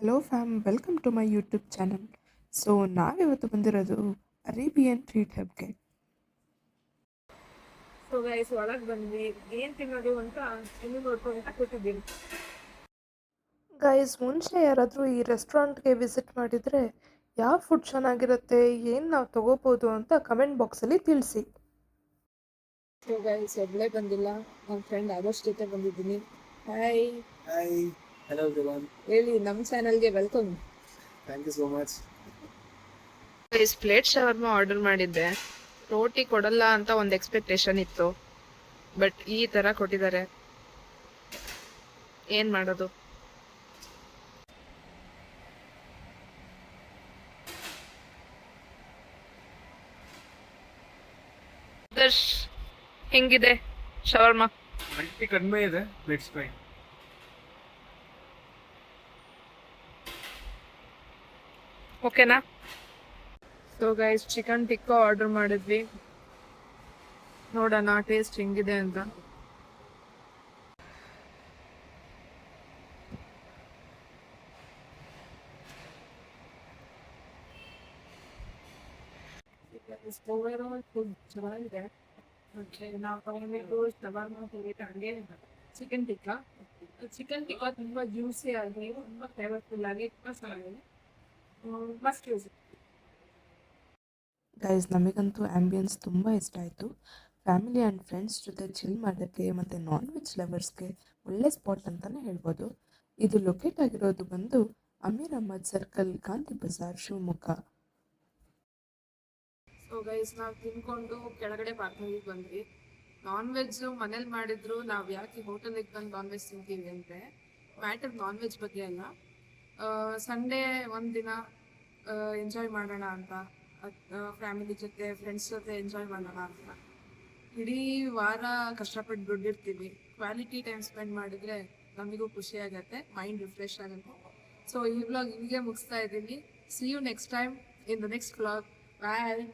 Hello fam, welcome to my YouTube channel. So ನಾವಿವತ್ತು ಬಂದಿರೋದು Arabian treat ಹಬ್ಗೆ. So guys ಒಳಗೆ ಬಂದ್ವಿ, ಏನು ತಿನ್ನೋದು ಅಂತ ಇನ್ನು ನೋಡ್ಕೊಂಡು ಕೂತಿದ್ದೀನಿ. ಗೈಸ್, ಮುಂಚೆ ಯಾರಾದರೂ ಈ ರೆಸ್ಟೋರೆಂಟ್ಗೆ ವಿಸಿಟ್ ಮಾಡಿದರೆ ಯಾವ ಫುಡ್ ಚೆನ್ನಾಗಿರುತ್ತೆ, ಏನು ನಾವು ತೊಗೋಬೋದು ಅಂತ ಕಮೆಂಟ್ ಬಾಕ್ಸಲ್ಲಿ ತಿಳಿಸಿ. ಸೊ ಗೈಸ್ ಒಬ್ಬಳೇ ಬಂದಿಲ್ಲ, ನಮ್ಮ ಫ್ರೆಂಡ್ ಆದರ್ಶ್ ಜೊತೆ ಬಂದಿದ್ದೀನಿ. Hi hi, hello everyone. ಹೇಳಿ, ನಮ್ಮ ಚಾನಲ್ಗೆ welcome. Thank you so much. Guys plate shawarma order ಮಾಡಿದ್ದೆ. ರೋಟಿ ಕೊಡಲ್ಲ ಅಂತ ಒಂದು ಎಕ್ಸ್ಪೆಕ್ಟೇಷನ್ ಇತ್ತು, ಬಟ್ ಈ ಥರ ಕೊಟ್ಟಿದ್ದಾರೆ. ಏನು ಮಾಡೋದು? ಆದರ್ಶ್, ಹೆಂಗಿದೆ ಶವರ್ಮ? ಕ್ವಾಂಟಿಟಿ ಕಡಿಮೆ ಇದೆ, ಲೆಟ್ಸ್ ಟ್ರೈ. ಓಕೆನಾ? So guys chicken tikka order ಮಾಡಿದ್ವಿ, ನೋಡೋಣ ಟೇಸ್ಟ್ ಹೆಂಗಿದೆ ಅಂತ. ಓವರಾಲ್ ಫುಡ್ ಚೆನ್ನಾಗಿದೆ. ಮತ್ತೆ ನಾವು ತಗೊಂಡಿದ್ದು ಶವರ್ಮ ಹಂಗೆ ಚಿಕನ್ ಟಿಕ್ಕಾ. ಚಿಕನ್ ಟಿಕ್ಕಾ ತುಂಬ ಜ್ಯೂಸಿ ಆಗಿ, ತುಂಬ ಫ್ಲೇವರ್ಫುಲ್ ಆಗಿ, ತುಂಬ ಚೆನ್ನಾಗಿದೆ. Must use. ಗೈಸ್, ನಮಗಂತೂ ಆ್ಯಂಬಿಯನ್ಸ್ ತುಂಬ ಇಷ್ಟ ಆಯಿತು. ಫ್ಯಾಮಿಲಿ ಆ್ಯಂಡ್ ಫ್ರೆಂಡ್ಸ್ ಜೊತೆ ಚಿಲ್ ಮಾಡೋಕ್ಕೆ ಮತ್ತು ನಾನ್ ವೆಜ್ ಲವರ್ಸ್ಗೆ ಒಳ್ಳೆ ಸ್ಪಾಟ್ ಅಂತಲೇ ಹೇಳ್ಬೋದು. ಇದು ಲೊಕೇಟ್ ಆಗಿರೋದು ಬಂದು Ameer Ahmed circle, Gandhi Bazaar, Shivamogga. So guys ನಾವು ತಿನ್ಕೊಂಡು ಕೆಳಗಡೆ ಪಾರ್ಕಿಂಗಿಗೆ ಬಂದ್ವಿ. ನಾನ್ ವೆಜ್ಜು ಮನೇಲಿ ಮಾಡಿದ್ರು, ನಾವು ಯಾಕೆ ಹೋಟೆಲಿಗೆ ಬಂದು ನಾನ್ ವೆಜ್ ತಿಂತೀವಿ ಅಂದರೆ ಮ್ಯಾಟರ್ ನಾನ್ ವೆಜ್ ಬಗ್ಗೆ ಅಲ್ಲ. ಸಂಡೇ ಒಂದಿನ ಎಂಜಾಯ್ ಮಾಡೋಣ ಅಂತ, ಫ್ಯಾಮಿಲಿ ಜೊತೆ ಫ್ರೆಂಡ್ಸ್ ಜೊತೆ ಎಂಜಾಯ್ ಮಾಡೋಣ ಅಂತ. ಇಡೀ ವಾರ ಕಷ್ಟಪಟ್ಟು ದುಡ್ಡಿರ್ತೀವಿ, ಕ್ವಾಲಿಟಿ ಟೈಮ್ ಸ್ಪೆಂಡ್ ಮಾಡಿದ್ರೆ ನಮಗೂ ಖುಷಿ ಆಗುತ್ತೆ, ಮೈಂಡ್ ರಿಫ್ರೆಶ್ ಆಗುತ್ತೆ. ಸೊ ಈ ವ್ಲಾಗ್ ಹೀಗೆ ಮುಗಿಸ್ತಾ ಇದ್ದೀನಿ. See you next time in the next vlog. Bye.